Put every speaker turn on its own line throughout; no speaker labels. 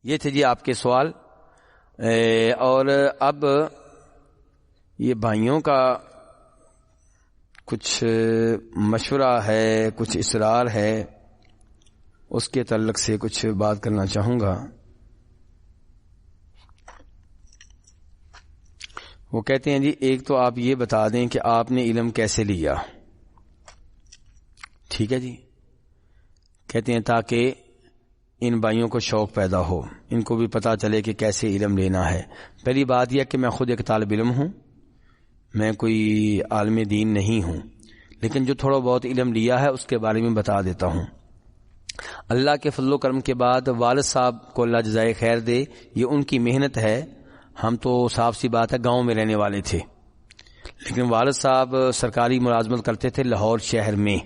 یہ تھے جی آپ کے سوال. اور اب یہ بھائیوں کا کچھ مشورہ ہے، کچھ اصرار ہے، اس کے تعلق سے کچھ بات کرنا چاہوں گا. وہ کہتے ہیں جی ایک تو آپ یہ بتا دیں کہ آپ نے علم کیسے لیا. ٹھیک ہے جی. کہتے ہیں تاکہ ان بھائیوں کو شوق پیدا ہو، ان کو بھی پتہ چلے کہ کیسے علم لینا ہے. پہلی بات یہ کہ میں خود ایک طالب علم ہوں، میں کوئی عالم دین نہیں ہوں، لیکن جو تھوڑا بہت علم لیا ہے اس کے بارے میں بتا دیتا ہوں. اللہ کے فضل و کرم کے بعد والد صاحب کو اللہ جزائے خیر دے، یہ ان کی محنت ہے. ہم تو صاف سی بات ہے گاؤں میں رہنے والے تھے، لیکن والد صاحب سرکاری ملازمت کرتے تھے لاہور شہر میں،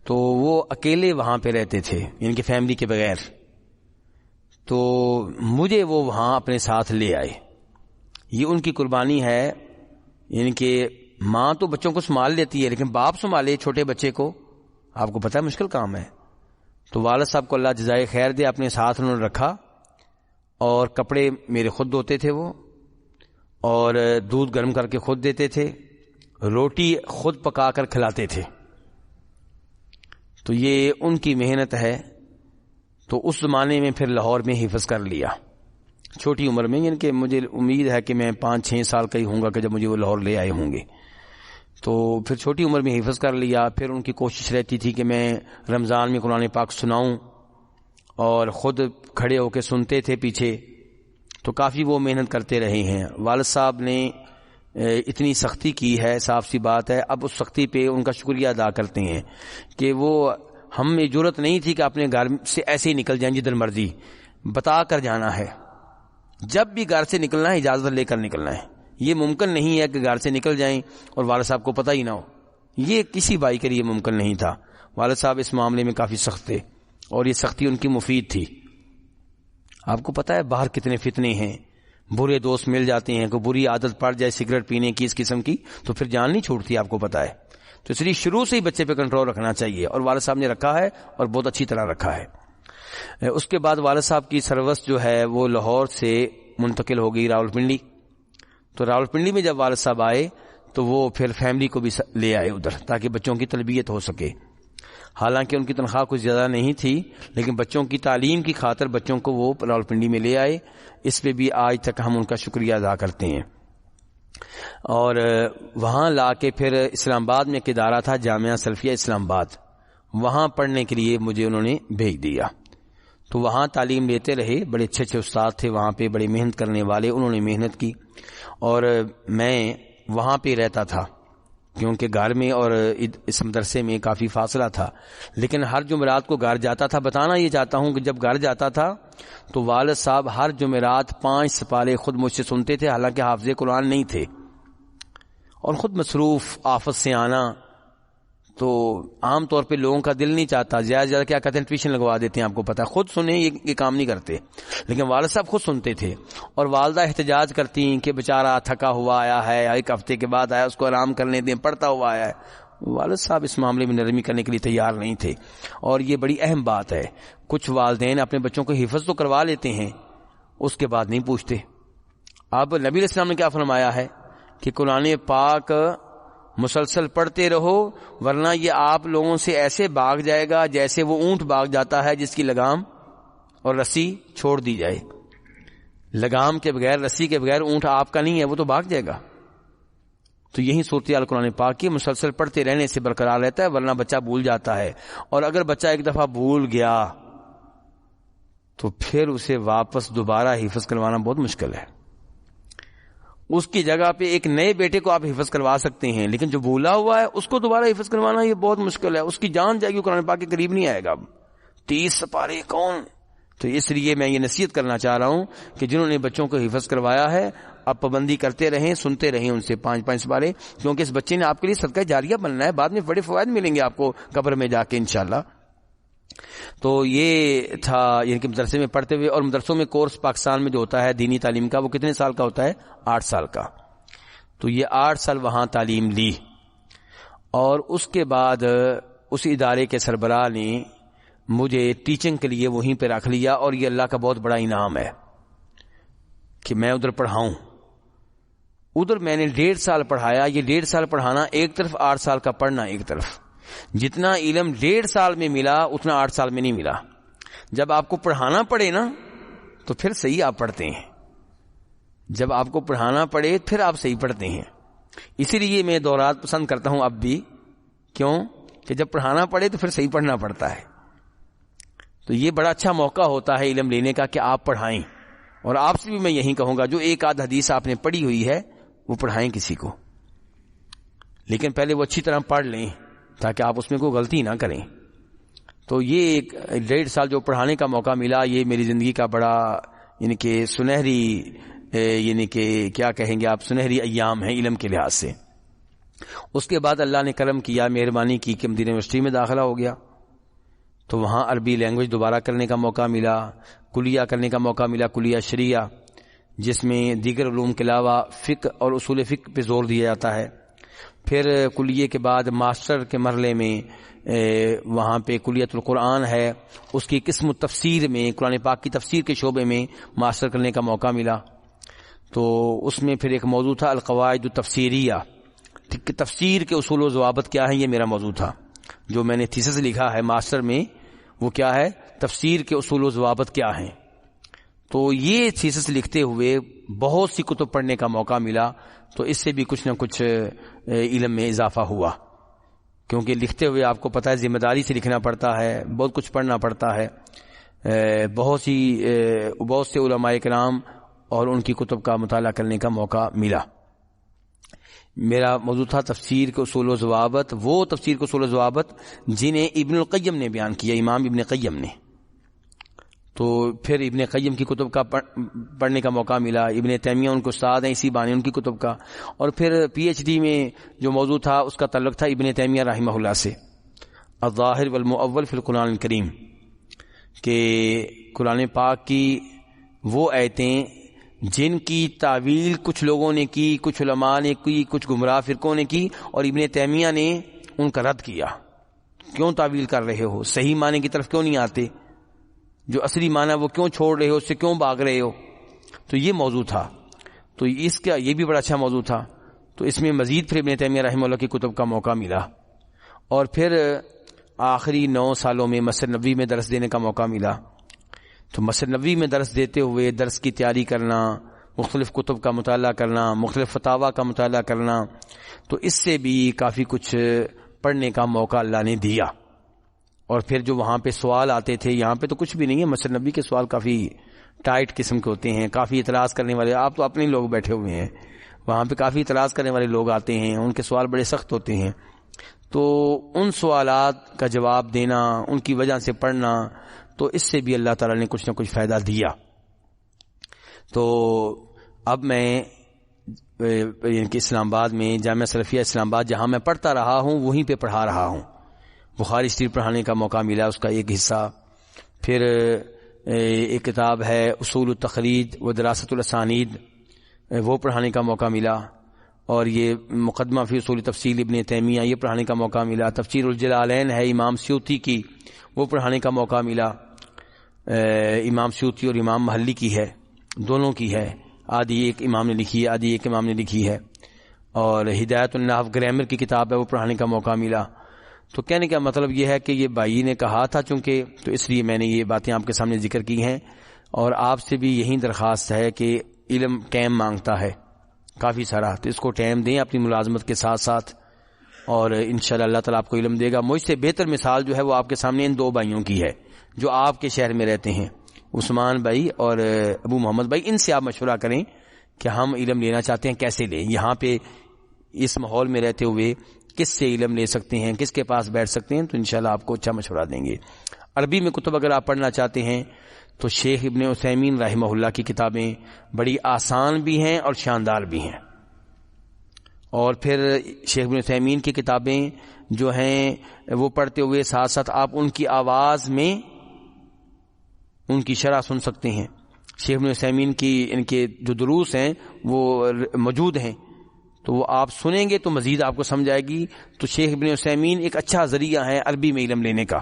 تو وہ اکیلے وہاں پہ رہتے تھے، ان کی فیملی کے بغیر. تو مجھے وہ وہاں اپنے ساتھ لے آئے. یہ ان کی قربانی ہے. یعنی کہ ماں تو بچوں کو سنبھال لیتی ہے، لیکن باپ سنبھالے چھوٹے بچے کو، آپ کو پتہ ہے مشکل کام ہے. تو والد صاحب کو اللہ جزائے خیر دے، اپنے ساتھ انہوں نے رکھا، اور کپڑے میرے خود دھوتے تھے وہ، اور دودھ گرم کر کے خود دیتے تھے، روٹی خود پکا کر کھلاتے تھے. تو یہ ان کی محنت ہے. تو اس زمانے میں پھر لاہور میں حفظ کر لیا چھوٹی عمر میں. یعنی کہ مجھے امید ہے کہ میں 5-6 سال کا ہی ہوں گا کہ جب مجھے وہ لاہور لے آئے ہوں گے. تو پھر چھوٹی عمر میں حفظ کر لیا. پھر ان کی کوشش رہتی تھی کہ میں رمضان میں قرآن پاک سناؤں، اور خود کھڑے ہو کے سنتے تھے پیچھے. تو کافی وہ محنت کرتے رہے ہیں. والد صاحب نے اتنی سختی کی ہے، صاف سی بات ہے. اب اس سختی پہ ان کا شکریہ ادا کرتے ہیں کہ وہ ہم میں جرت نہیں تھی کہ اپنے گھر سے ایسے ہی نکل جائیں جدھر مرضی، بتا کر جانا ہے. جب بھی گھر سے نکلنا ہے اجازت لے کر نکلنا ہے. یہ ممکن نہیں ہے کہ گھر سے نکل جائیں اور والد صاحب کو پتہ ہی نہ ہو. یہ کسی بھائی کے لیے ممکن نہیں تھا. والد صاحب اس معاملے میں کافی سخت تھے، اور یہ سختی ان کی مفید تھی. آپ کو پتہ ہے باہر کتنے فتنے ہیں، برے دوست مل جاتے ہیں. کوئی بری عادت پڑ جائے سگریٹ پینے کی، اس قسم کی، تو پھر جان نہیں چھوڑتی، آپ کو پتہ ہے. تو اس لیے شروع سے ہی بچے پہ کنٹرول رکھنا چاہیے، اور والد صاحب نے رکھا ہے، اور بہت اچھی طرح رکھا ہے. اس کے بعد والد صاحب کی سروس جو ہے وہ لاہور سے منتقل ہو گئی راولپنڈی. تو راولپنڈی میں جب والد صاحب آئے تو وہ پھر فیملی کو بھی لے آئے ادھر، تاکہ بچوں کی تربیت ہو سکے. حالانکہ ان کی تنخواہ کچھ زیادہ نہیں تھی، لیکن بچوں کی تعلیم کی خاطر بچوں کو وہ راولپنڈی میں لے آئے. اس پہ بھی آج تک ہم ان کا شکریہ ادا کرتے ہیں. اور وہاں لا کے پھر اسلام آباد میں ایک ادارہ تھا جامعہ سلفیہ اسلام آباد، وہاں پڑھنے کے لیے مجھے انہوں نے بھیج دیا. تو وہاں تعلیم لیتے رہے. بڑے اچھے اچھے استاد تھے وہاں پہ، بڑے محنت کرنے والے. انہوں نے محنت کی، اور میں وہاں پہ رہتا تھا کیونکہ گھر میں اور اس مدرسے میں کافی فاصلہ تھا. لیکن ہر جمعرات کو گھر جاتا تھا. بتانا یہ چاہتا ہوں کہ جب گھر جاتا تھا تو والد صاحب ہر جمعرات 5 سپارے خود مجھ سے سنتے تھے، حالانکہ حافظ قرآن نہیں تھے، اور خود مصروف، آفت سے آنا. تو عام طور پہ لوگوں کا دل نہیں چاہتا، زیادہ زیادہ کیا کہتے ہیں ٹیوشن لگوا دیتے ہیں. آپ کو پتہ ہے خود سنیں یہ کام نہیں کرتے، لیکن والد صاحب خود سنتے تھے. اور والدہ احتجاج کرتی ہیں کہ بیچارہ تھکا ہوا آیا ہے، ایک ہفتے کے بعد آیا، اس کو آرام کرنے دیں، پڑھتا ہوا آیا ہے. والد صاحب اس معاملے میں نرمی کرنے کے لیے تیار نہیں تھے. اور یہ بڑی اہم بات ہے. کچھ والدین اپنے بچوں کو حفظ تو کروا لیتے ہیں، اس کے بعد نہیں پوچھتے. اب نبی علیہ السلام نے کیا فرمایا ہے کہ قرآن پاک مسلسل پڑھتے رہو، ورنہ یہ آپ لوگوں سے ایسے بھاگ جائے گا جیسے وہ اونٹ بھاگ جاتا ہے جس کی لگام اور رسی چھوڑ دی جائے. لگام کے بغیر، رسی کے بغیر اونٹ آپ کا نہیں ہے، وہ تو بھاگ جائے گا. تو یہی صورتحال قرآن پاک کی مسلسل پڑھتے رہنے سے برقرار رہتا ہے، ورنہ بچہ بھول جاتا ہے. اور اگر بچہ ایک دفعہ بھول گیا تو پھر اسے واپس دوبارہ حفظ کروانا بہت مشکل ہے. اس کی جگہ پہ ایک نئے بیٹے کو آپ حفظ کروا سکتے ہیں، لیکن جو بھولا ہوا ہے اس کو دوبارہ حفظ کروانا یہ بہت مشکل ہے. اس کی جان جائے گی، قرآن پاک کے قریب نہیں آئے گا. اب 30 سپارے کون؟ تو اس لیے میں یہ نصیحت کرنا چاہ رہا ہوں کہ جنہوں نے بچوں کو حفظ کروایا ہے اب پابندی کرتے رہیں، سنتے رہیں ان سے 5-5 سپارے، کیونکہ اس بچے نے آپ کے لیے صدقہ جاریہ بننا ہے. بعد میں بڑے فوائد ملیں گے آپ کو قبر میں جا کے انشاءاللہ. تو یہ تھا یعنی کہ مدرسے میں پڑھتے ہوئے. اور مدرسوں میں کورس پاکستان میں جو ہوتا ہے دینی تعلیم کا، وہ کتنے سال کا ہوتا ہے؟ 8 سال کا. تو یہ 8 سال وہاں تعلیم لی. اور اس کے بعد اس ادارے کے سربراہ نے مجھے ٹیچنگ کے لیے وہیں پہ رکھ لیا، اور یہ اللہ کا بہت بڑا انعام ہے کہ میں ادھر پڑھاؤں. ادھر میں نے 1.5 سال پڑھایا. یہ 1.5 سال پڑھانا ایک طرف، 8 سال کا پڑھنا ایک طرف. جتنا علم 1.5 سال میں ملا اتنا 8 سال میں نہیں ملا. جب آپ کو پڑھانا پڑے نا تو پھر صحیح آپ پڑھتے ہیں. جب آپ کو پڑھانا پڑے پھر آپ صحیح پڑھتے ہیں. اسی لیے میں دورات پسند کرتا ہوں اب بھی. کیوں؟ کہ جب پڑھانا پڑے تو پھر صحیح پڑھنا پڑتا ہے. تو یہ بڑا اچھا موقع ہوتا ہے علم لینے کا کہ آپ پڑھائیں. اور آپ سے بھی میں یہی کہوں گا، جو ایک آدھ حدیث آپ نے پڑھی ہوئی ہے وہ پڑھائیں کسی کو، لیکن پہلے وہ اچھی طرح پڑھ لیں تاکہ آپ اس میں کوئی غلطی نہ کریں. تو یہ ایک 1.5 سال جو پڑھانے کا موقع ملا، یہ میری زندگی کا بڑا یعنی کہ سنہری یعنی کہ کیا کہیں گے آپ، سنہری ایام ہیں علم کے لحاظ سے. اس کے بعد اللہ نے کرم کیا، مہربانی کی کہ مدینہ یونیورسٹی میں داخلہ ہو گیا. تو وہاں عربی لینگویج دوبارہ کرنے کا موقع ملا، کلیہ کرنے کا موقع ملا، کلیہ شریعہ، جس میں دیگر علوم کے علاوہ فقہ اور اصول فقہ پہ زور دیا جاتا ہے. پھر کلیے کے بعد ماسٹر کے مرحلے میں وہاں پہ کلیت القرآن ہے، اس کی قسم تفسیر میں قرآن پاک کی تفسیر کے شعبے میں ماسٹر کرنے کا موقع ملا. تو اس میں پھر ایک موضوع تھا القواعد التفسیریہ، تفسیر کے اصول و ضوابط کیا ہیں، یہ میرا موضوع تھا. جو میں نے تھیسس لکھا ہے ماسٹر میں وہ کیا ہے، تفسیر کے اصول و ضوابط کیا ہیں. تو یہ تھیسس لکھتے ہوئے بہت سی کتب پڑھنے کا موقع ملا. تو اس سے بھی کچھ نہ کچھ علم میں اضافہ ہوا، کیونکہ لکھتے ہوئے آپ کو پتہ ہے ذمہ داری سے لکھنا پڑتا ہے، بہت کچھ پڑھنا پڑتا ہے. بہت سے علماء کرام اور ان کی کتب کا مطالعہ کرنے کا موقع ملا. میرا موضوع تھا تفسیر کے اصول و ضوابط، وہ تفسیر کے اصول و ضوابط جنہیں ابن القیم نے بیان کیا، امام ابن قیم نے. تو پھر ابن قیم کی کتب کا پڑھنے کا موقع ملا. ابن تیمیہ ان کو استاد ہیں، اسی بانی ان کی کتب کا. اور پھر پی ایچ ڈی میں جو موضوع تھا اس کا تعلق تھا ابن تیمیہ رحمہ اللہ سے، الظاہر والمؤول فی القرآن الکریم، کہ قرآن پاک کی وہ آیتیں جن کی تعویل کچھ لوگوں نے کی، کچھ علماء نے کی، کچھ گمراہ فرقوں نے کی، اور ابن تیمیہ نے ان کا رد کیا. کیوں تعویل کر رہے ہو؟ صحیح معنی کی طرف کیوں نہیں آتے؟ جو اصلی معنی وہ کیوں چھوڑ رہے ہو؟ اس سے کیوں بھاگ رہے ہو؟ تو یہ موضوع تھا. تو اس کا یہ بھی بڑا اچھا موضوع تھا. تو اس میں مزید پھر ابن تیمیہ رحمہ اللہ کی کتب کا موقع ملا. اور پھر آخری 9 سالوں میں مسجد نبوی میں درس دینے کا موقع ملا. تو مسجد نبوی میں درس دیتے ہوئے درس کی تیاری کرنا، مختلف کتب کا مطالعہ کرنا، مختلف فتاویٰ کا مطالعہ کرنا، تو اس سے بھی کافی کچھ پڑھنے کا موقع اللہ نے دیا. اور پھر جو وہاں پہ سوال آتے تھے، یہاں پہ تو کچھ بھی نہیں ہے، مسجد نبوی کے سوال کافی ٹائٹ قسم کے ہوتے ہیں، کافی اعتراض کرنے والے، آپ تو اپنے لوگ بیٹھے ہوئے ہیں، وہاں پہ کافی اعتراض کرنے والے لوگ آتے ہیں، ان کے سوال بڑے سخت ہوتے ہیں. تو ان سوالات کا جواب دینا، ان کی وجہ سے پڑھنا، تو اس سے بھی اللہ تعالیٰ نے کچھ نہ کچھ فائدہ دیا. تو اب میں یعنی کہ اسلام آباد میں جامعہ سلفیہ اسلام آباد جہاں میں پڑھتا رہا ہوں وہیں پہ پڑھا رہا ہوں. بخاری شریف پڑھانے کا موقع ملا، اس کا ایک حصہ. پھر ایک کتاب ہے اصول التخریج و دراست الاسانید، وہ پڑھانے کا موقع ملا. اور یہ مقدمہ فی اصول تفصیل ابن تیمیہ، یہ پڑھانے کا موقع ملا. تفسیر الجلالین ہے امام سیوطی کی، وہ پڑھانے کا موقع ملا. امام سیوطی اور امام محلی کی ہے، دونوں کی ہے، آدھی ایک امام نے لکھی ہے، آدھی ایک امام نے لکھی ہے. اور ہدایت النحو گرامر کی کتاب ہے، وہ پڑھانے کا موقع ملا. تو کہنے کا مطلب یہ ہے کہ یہ بھائی نے کہا تھا چونکہ، تو اس لیے میں نے یہ باتیں آپ کے سامنے ذکر کی ہیں. اور آپ سے بھی یہی درخواست ہے کہ علم ٹائم مانگتا ہے کافی سارا، تو اس کو ٹائم دیں اپنی ملازمت کے ساتھ ساتھ، اور انشاءاللہ اللہ تعالیٰ آپ کو علم دے گا. مجھ سے بہتر مثال جو ہے وہ آپ کے سامنے ان 2 بھائیوں کی ہے جو آپ کے شہر میں رہتے ہیں، عثمان بھائی اور ابو محمد بھائی. ان سے آپ مشورہ کریں کہ ہم علم لینا چاہتے ہیں، کیسے لیں؟ یہاں پہ اس ماحول میں رہتے ہوئے کس سے علم لے سکتے ہیں، کس کے پاس بیٹھ سکتے ہیں؟ تو انشاءاللہ آپ کو اچھا مشورہ دیں گے. عربی میں کتب اگر آپ پڑھنا چاہتے ہیں تو شیخ ابن عثیمین رحمہ اللہ کی کتابیں بڑی آسان بھی ہیں اور شاندار بھی ہیں. اور پھر شیخ ابن عثیمین کی کتابیں جو ہیں وہ پڑھتے ہوئے ساتھ ساتھ آپ ان کی آواز میں ان کی شرح سن سکتے ہیں. شیخ ابن عثیمین کی ان کے جو دروس ہیں وہ موجود ہیں، تو وہ آپ سنیں گے تو مزید آپ کو سمجھ آئے گی. تو شیخ ابن عثیمین ایک اچھا ذریعہ ہے عربی میں علم لینے کا.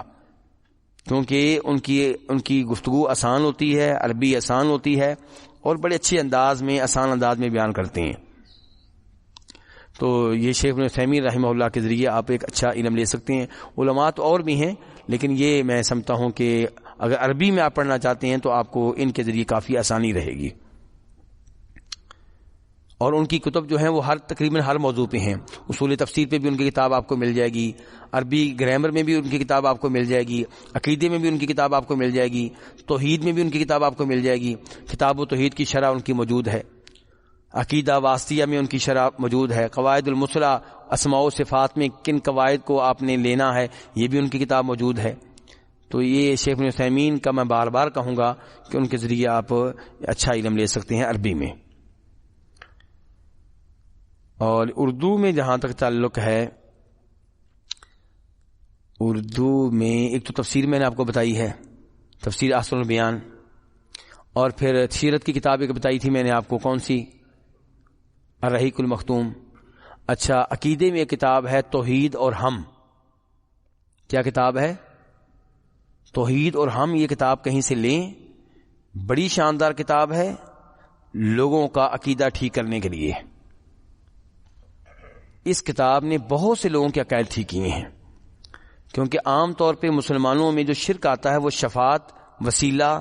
کیونکہ ان کی گفتگو آسان ہوتی ہے، عربی آسان ہوتی ہے اور بڑے اچھے انداز میں، آسان انداز میں بیان کرتے ہیں. تو یہ شیخ ابن عثیمین رحمہ اللہ کے ذریعے آپ ایک اچھا علم لے سکتے ہیں. علماء تو اور بھی ہیں، لیکن یہ میں سمجھتا ہوں کہ اگر عربی میں آپ پڑھنا چاہتے ہیں تو آپ کو ان کے ذریعے کافی آسانی رہے گی. اور ان کی کتب جو ہیں وہ تقریباً ہر موضوع پہ ہیں. اصول تفسیر پہ بھی ان کی کتاب آپ کو مل جائے گی، عربی گرامر میں بھی ان کی کتاب آپ کو مل جائے گی، عقیدے میں بھی ان کی کتاب آپ کو مل جائے گی، توحید میں بھی ان کی کتاب آپ کو مل جائے گی. کتاب و توحید کی شرح ان کی موجود ہے، عقیدہ واسطیہ میں ان کی شرح موجود ہے، قواعد المثلی اسماء و صفات میں کن قواعد کو آپ نے لینا ہے یہ بھی ان کی کتاب موجود ہے. تو یہ شیخ ابن عثیمین کا میں بار بار کہوں گا کہ ان کے ذریعے آپ اچھا علم لے سکتے ہیں عربی میں. اور اردو میں جہاں تک تعلق ہے، اردو میں ایک تو تفسیر میں نے آپ کو بتائی ہے، تفسیر احسن البیان، اور پھر سیرت کی کتاب ایک بتائی تھی میں نے آپ کو، کون سی؟ الرحیق المختوم. اچھا، عقیدے میں ایک کتاب ہے توحید اور ہم. کیا کتاب ہے؟ توحید اور ہم. یہ کتاب کہیں سے لیں، بڑی شاندار کتاب ہے لوگوں کا عقیدہ ٹھیک کرنے کے لیے. اس کتاب نے بہت سے لوگوں کے عقائد ٹھیک کیے ہیں، کیونکہ عام طور پہ مسلمانوں میں جو شرک آتا ہے وہ شفاعت، وسیلہ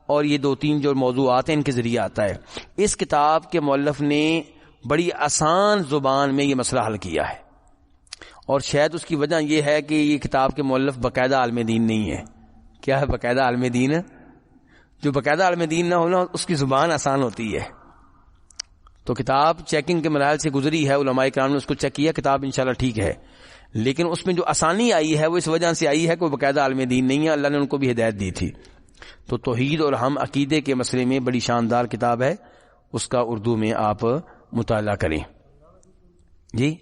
اور یہ 2-3 جو موضوعات ہیں ان کے ذریعے آتا ہے. اس کتاب کے مؤلف نے بڑی آسان زبان میں یہ مسئلہ حل کیا ہے، اور شاید اس کی وجہ یہ ہے کہ یہ کتاب کے مؤلف باقاعدہ عالم دین نہیں ہے. کیا ہے باقاعدہ عالم دین؟ جو باقاعدہ عالم دین نہ ہونا اس کی زبان آسان ہوتی ہے. تو کتاب چیکنگ کے مراحل سے گزری ہے، علماء کرام نے اس کو چیک کیا، کتاب انشاءاللہ ٹھیک ہے، لیکن اس میں جو آسانی آئی ہے وہ اس وجہ سے آئی ہے کہ وہ باقاعدہ عالم دین نہیں ہے، اللہ نے ان کو بھی ہدایت دی تھی. تو توحید اور ہم عقیدے کے مسئلے میں بڑی شاندار کتاب ہے، اس کا اردو میں آپ مطالعہ کریں. جی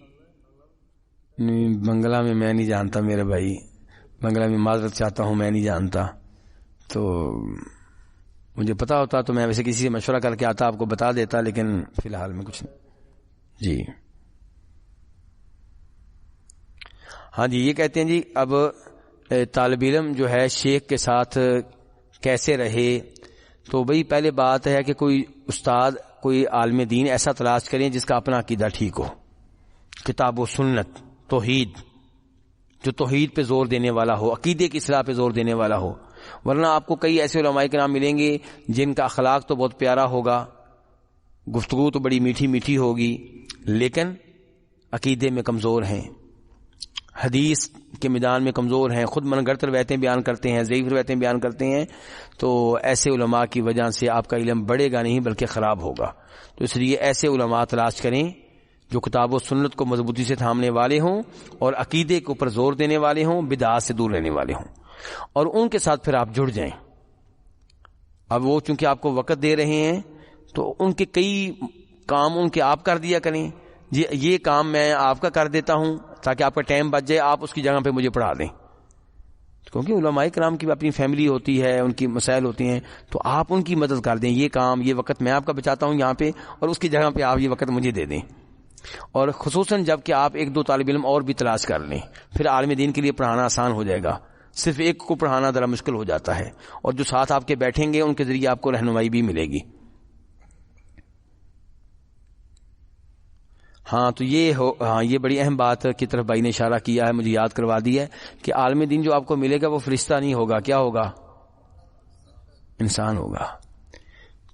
بنگلہ میں میں نہیں جانتا میرے بھائی، بنگلہ میں معذرت چاہتا ہوں، میں نہیں جانتا. تو مجھے پتا ہوتا تو میں ویسے کسی سے مشورہ کر کے آتا، آپ کو بتا دیتا، لیکن فی الحال میں کچھ نہیں. جی ہاں جی، یہ کہتے ہیں جی اب طالب علم جو ہے شیخ کے ساتھ کیسے رہے. تو بھئی پہلے بات ہے کہ کوئی استاد، کوئی عالم دین ایسا تلاش کریں جس کا اپنا عقیدہ ٹھیک ہو، کتاب و سنت، توحید، جو توحید پہ زور دینے والا ہو، عقیدے کی اصلاح پہ زور دینے والا ہو. ورنہ آپ کو کئی ایسے علماء کرام ملیں گے جن کا اخلاق تو بہت پیارا ہوگا، گفتگو تو بڑی میٹھی میٹھی ہوگی، لیکن عقیدے میں کمزور ہیں، حدیث کے میدان میں کمزور ہیں، خود من گھڑت روایتیں بیان کرتے ہیں، ضعیف روایتیں بیان کرتے ہیں. تو ایسے علماء کی وجہ سے آپ کا علم بڑھے گا نہیں بلکہ خراب ہوگا. تو اس لیے ایسے علماء تلاش کریں جو کتاب و سنت کو مضبوطی سے تھامنے والے ہوں اور عقیدے کے اوپر زور دینے والے ہوں، بدعات سے دور رہنے والے ہوں، اور ان کے ساتھ پھر آپ جڑ جائیں. اب وہ چونکہ آپ کو وقت دے رہے ہیں تو ان کے کئی کام ان کے آپ کر دیا کریں. جی یہ کام میں آپ کا کر دیتا ہوں تاکہ آپ کا ٹائم بچ جائے، آپ اس کی جگہ پہ مجھے پڑھا دیں. کیونکہ علماء کرام کی اپنی فیملی ہوتی ہے، ان کی مسائل ہوتی ہیں، تو آپ ان کی مدد کر دیں. یہ کام، یہ وقت میں آپ کا بچاتا ہوں یہاں پہ، اور اس کی جگہ پہ آپ یہ وقت مجھے دے دیں. اور خصوصاً جب کہ آپ 1-2 طالب علم اور بھی تلاش کر لیں، پھر عالم دین کے لیے پڑھانا آسان ہو جائے گا. صرف ایک کو پڑھانا ذرا مشکل ہو جاتا ہے، اور جو ساتھ آپ کے بیٹھیں گے ان کے ذریعے آپ کو رہنمائی بھی ملے گی. ہاں تو یہ بڑی اہم بات کی طرف بھائی نے اشارہ کیا ہے، مجھے یاد کروا دیا ہے کہ عالم دین جو آپ کو ملے گا وہ فرشتہ نہیں ہوگا. کیا ہوگا؟ انسان ہوگا.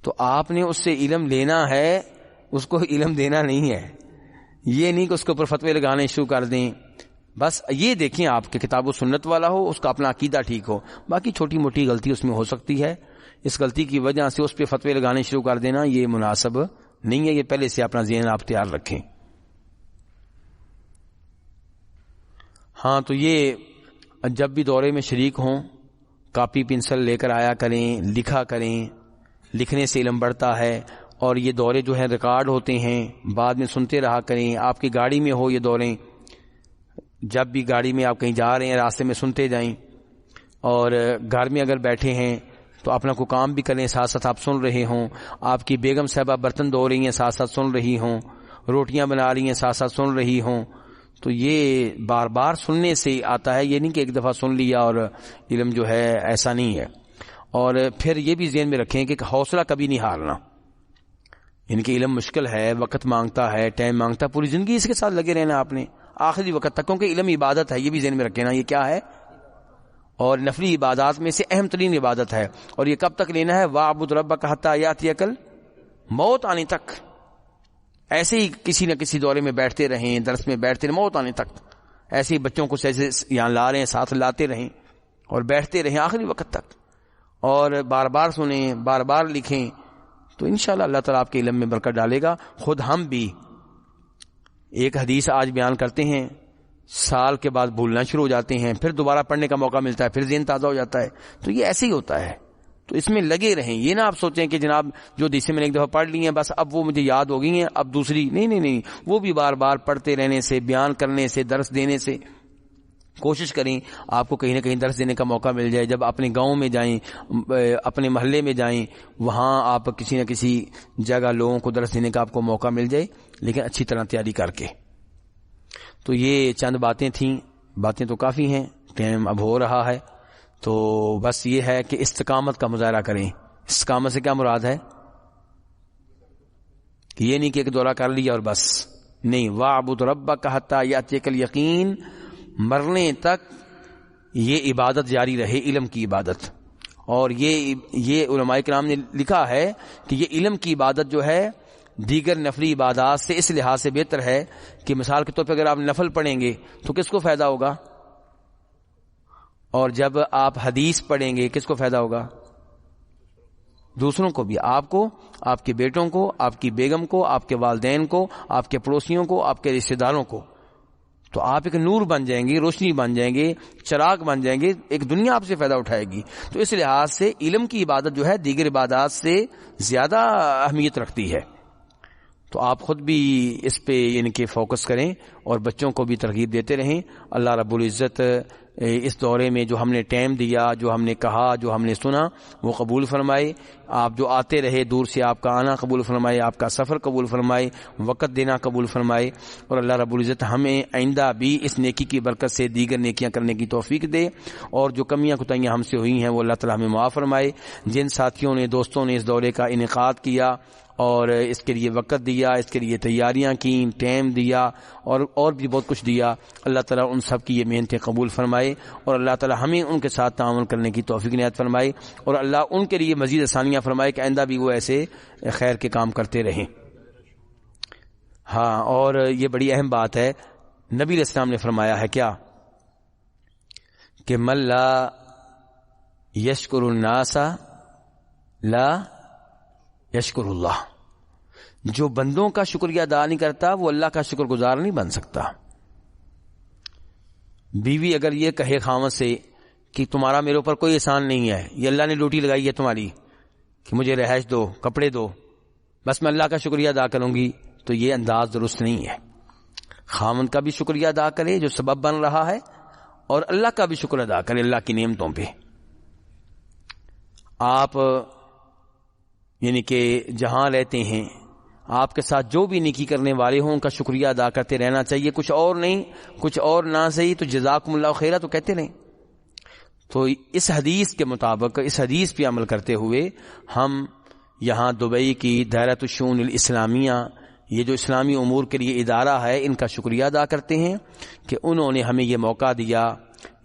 تو آپ نے اس سے علم لینا ہے، اس کو علم دینا نہیں ہے. یہ نہیں کہ اس کے اوپر فتوے لگانے شروع کر دیں. بس یہ دیکھیں آپ کے کتاب و سنت والا ہو، اس کا اپنا عقیدہ ٹھیک ہو. باقی چھوٹی موٹی غلطی اس میں ہو سکتی ہے، اس غلطی کی وجہ سے اس پہ فتوے لگانے شروع کر دینا یہ مناسب نہیں ہے. یہ پہلے سے اپنا ذہن آپ تیار رکھیں. ہاں تو یہ جب بھی دورے میں شریک ہوں کاپی پنسل لے کر آیا کریں، لکھا کریں، لکھنے سے علم بڑھتا ہے. اور یہ دورے جو ہیں ریکارڈ ہوتے ہیں، بعد میں سنتے رہا کریں. آپ کی گاڑی میں ہو یہ دورے، جب بھی گاڑی میں آپ کہیں جا رہے ہیں راستے میں سنتے جائیں. اور گھر میں اگر بیٹھے ہیں تو اپنا کوئی کام بھی کریں، ساتھ ساتھ آپ سن رہے ہوں. آپ کی بیگم صاحبہ برتن دھو رہی ہیں، ساتھ ساتھ سن رہی ہوں. روٹیاں بنا رہی ہیں، ساتھ ساتھ سن رہی ہوں. تو یہ بار بار سننے سے آتا ہے، یہ نہیں کہ ایک دفعہ سن لیا اور علم جو ہے ایسا نہیں ہے. اور پھر یہ بھی ذہن میں رکھیں کہ حوصلہ کبھی نہیں ہارنا. ان کی علم مشکل ہے، وقت مانگتا ہے، ٹائم مانگتا ہے، پوری زندگی اس کے ساتھ لگے رہنا آپ نے آخری وقت تک، کیونکہ علم عبادت ہے. یہ بھی ذہن میں رکھنا یہ کیا ہے، اور نفلی عبادات میں سے اہم ترین عبادت ہے. اور یہ کب تک لینا ہے؟ وَاعْبُدْ رَبَّكَ حَتَّىٰ يَأْتِيَكَ الْمَوْتُ، آنے تک. ایسے ہی کسی نہ کسی دورے میں بیٹھتے رہیں، درس میں بیٹھتے رہیں موت آنے تک. ایسے ہی بچوں کو ایسے یہاں لا رہے ہیں، ساتھ لاتے رہیں اور بیٹھتے رہیں آخری وقت تک، اور بار بار سنیں، بار بار لکھیں، تو انشاءاللہ اللہ تعالیٰ آپ کے علم میں برکت ڈالے گا. خود ہم بھی ایک حدیث آج بیان کرتے ہیں، سال کے بعد بھولنا شروع ہو جاتے ہیں، پھر دوبارہ پڑھنے کا موقع ملتا ہے، پھر ذہن تازہ ہو جاتا ہے. تو یہ ایسے ہی ہوتا ہے، تو اس میں لگے رہیں. یہ نہ آپ سوچیں کہ جناب جو حدیثیں میں نے ایک دفعہ پڑھ لی ہیں بس اب وہ مجھے یاد ہو گئی ہیں، اب دوسری نہیں، وہ بھی بار بار پڑھتے رہنے سے، بیان کرنے سے، درس دینے سے. کوشش کریں آپ کو کہیں نہ کہیں درس دینے کا موقع مل جائے. جب اپنے گاؤں میں جائیں، اپنے محلے میں جائیں، وہاں آپ کسی نہ کسی جگہ لوگوں کو درس دینے کا آپ کو موقع مل جائے، لیکن اچھی طرح تیاری کر کے. تو یہ چند باتیں تھیں، باتیں تو کافی ہیں، ٹائم اب ہو رہا ہے. تو بس یہ ہے کہ استقامت کا مظاہرہ کریں. استقامت سے کیا مراد ہے؟ کہ یہ نہیں کہ ایک دورہ کر لیا اور بس نہیں. وَاعْبُدْ رَبَّكَ حَتَّىٰ يَأْتِيَكَ الْيَقِينُ، مرنے تک یہ عبادت جاری رہے، علم کی عبادت. اور یہ علماء کرام نے لکھا ہے کہ یہ علم کی عبادت جو ہے دیگر نفلی عبادات سے اس لحاظ سے بہتر ہے کہ مثال کے طور پہ اگر آپ نفل پڑھیں گے تو کس کو فائدہ ہوگا، اور جب آپ حدیث پڑھیں گے کس کو فائدہ ہوگا؟ دوسروں کو بھی، آپ کو، آپ کے بیٹوں کو، آپ کی بیگم کو، آپ کے والدین کو، آپ کے پڑوسیوں کو، آپ کے رشتہ داروں کو. تو آپ ایک نور بن جائیں گے، روشنی بن جائیں گے، چراغ بن جائیں گے، ایک دنیا آپ سے فائدہ اٹھائے گی. تو اس لحاظ سے علم کی عبادت جو ہے دیگر عبادات سے زیادہ اہمیت رکھتی ہے. تو آپ خود بھی اس پہ یعنی کہ فوکس کریں اور بچوں کو بھی ترغیب دیتے رہیں. اللہ رب العزت اس دورے میں جو ہم نے ٹائم دیا، جو ہم نے کہا، جو ہم نے سنا، وہ قبول فرمائے. آپ جو آتے رہے دور سے، آپ کا آنا قبول فرمائے، آپ کا سفر قبول فرمائے، وقت دینا قبول فرمائے. اور اللہ رب العزت ہمیں آئندہ بھی اس نیکی کی برکت سے دیگر نیکیاں کرنے کی توفیق دے. اور جو کمیاں کوتاہیاں ہم سے ہوئی ہیں وہ اللہ تعالیٰ ہمیں معاف فرمائے. جن ساتھیوں نے، دوستوں نے اس دورے کا انعقاد کیا اور اس کے لیے وقت دیا، اس کے لیے تیاریاں کی، ٹائم دیا اور بھی بہت کچھ دیا، اللہ تعالیٰ ان سب کی یہ محنتیں قبول فرمائے. اور اللہ تعالیٰ ہمیں ان کے ساتھ تعاون کرنے کی توفیق عنایت فرمائے. اور اللہ ان کے لیے مزید آسانیاں فرمائے کہ آئندہ بھی وہ ایسے خیر کے کام کرتے رہیں. ہاں، اور یہ بڑی اہم بات ہے، نبی علیہ السلام نے فرمایا ہے کیا کہ من لا یشکر الناس لا یشکر اللہ. جو بندوں کا شکریہ ادا نہیں کرتا وہ اللہ کا شکر گزار نہیں بن سکتا. بیوی اگر یہ کہے خاوند سے کہ تمہارا میرے اوپر کوئی احسان نہیں ہے، یہ اللہ نے ڈیوٹی لگائی ہے تمہاری کہ مجھے رہائش دو، کپڑے دو، بس میں اللہ کا شکریہ ادا کروں گی، تو یہ انداز درست نہیں ہے. خاوند کا بھی شکریہ ادا کرے جو سبب بن رہا ہے، اور اللہ کا بھی شکر ادا کرے اللہ کی نعمتوں پہ. آپ یعنی کہ جہاں رہتے ہیں آپ کے ساتھ جو بھی نیکی کرنے والے ہوں ان کا شکریہ ادا کرتے رہنا چاہیے. کچھ اور نہیں، کچھ اور نہ صحیح تو جزاکم اللہ خیرہ تو کہتے رہیں. تو اس حدیث کے مطابق، اس حدیث پہ عمل کرتے ہوئے ہم یہاں دبئی کی دائرۃ الشؤون الاسلامیہ، یہ جو اسلامی امور کے لیے ادارہ ہے، ان کا شکریہ ادا کرتے ہیں کہ انہوں نے ہمیں یہ موقع دیا،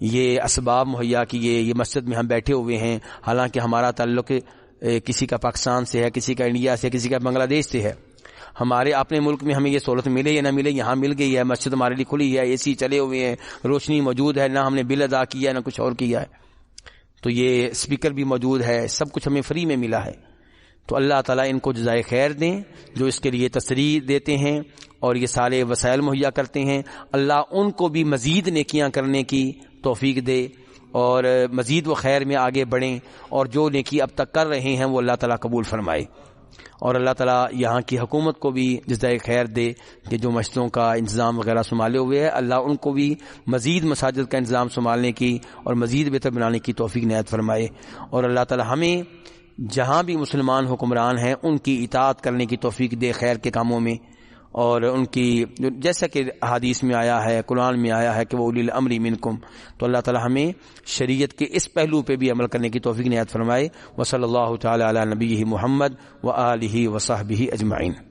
یہ اسباب مہیا کیے. یہ مسجد میں ہم بیٹھے ہوئے ہیں، حالانکہ ہمارا تعلق کسی کا پاکستان سے ہے، کسی کا انڈیا سے، کسی کا بنگلہ دیش سے ہے. ہمارے اپنے ملک میں ہمیں یہ سہولت ملے یا نہ ملے، یہاں مل گئی ہے، مسجد ہمارے لیے کھلی ہے، اے سی چلے ہوئے ہیں، روشنی موجود ہے، نہ ہم نے بل ادا کیا نہ کچھ اور کیا ہے. تو یہ اسپیکر بھی موجود ہے، سب کچھ ہمیں فری میں ملا ہے. تو اللہ تعالیٰ ان کو جزائے خیر دیں جو اس کے لیے تصریح دیتے ہیں اور یہ سارے وسائل مہیا کرتے ہیں. اللہ ان کو بھی مزید نیکیاں کرنے کی توفیق دے اور مزید وہ خیر میں آگے بڑھیں، اور جو نیکی اب تک کر رہے ہیں وہ اللہ تعالیٰ قبول فرمائے. اور اللہ تعالیٰ یہاں کی حکومت کو بھی جزائے خیر دے کہ جو مسجدوں کا انتظام وغیرہ سنبھالے ہوئے ہے، اللہ ان کو بھی مزید مساجد کا انتظام سنبھالنے کی اور مزید بہتر بنانے کی توفیق عنایت فرمائے. اور اللہ تعالیٰ ہمیں جہاں بھی مسلمان حکمران ہیں ان کی اطاعت کرنے کی توفیق دے خیر کے کاموں میں، اور ان کی جیسا کہ حدیث میں آیا ہے، قرآن میں آیا ہے کہ وہ اولی الامر منکم، تو اللہ تعالی ہمیں شریعت کے اس پہلو پہ بھی عمل کرنے کی توفیق عنایت فرمائے۔ وصلی اللہ تعالی علی نبیہ محمد وآلہ وصحبہ اجمعین۔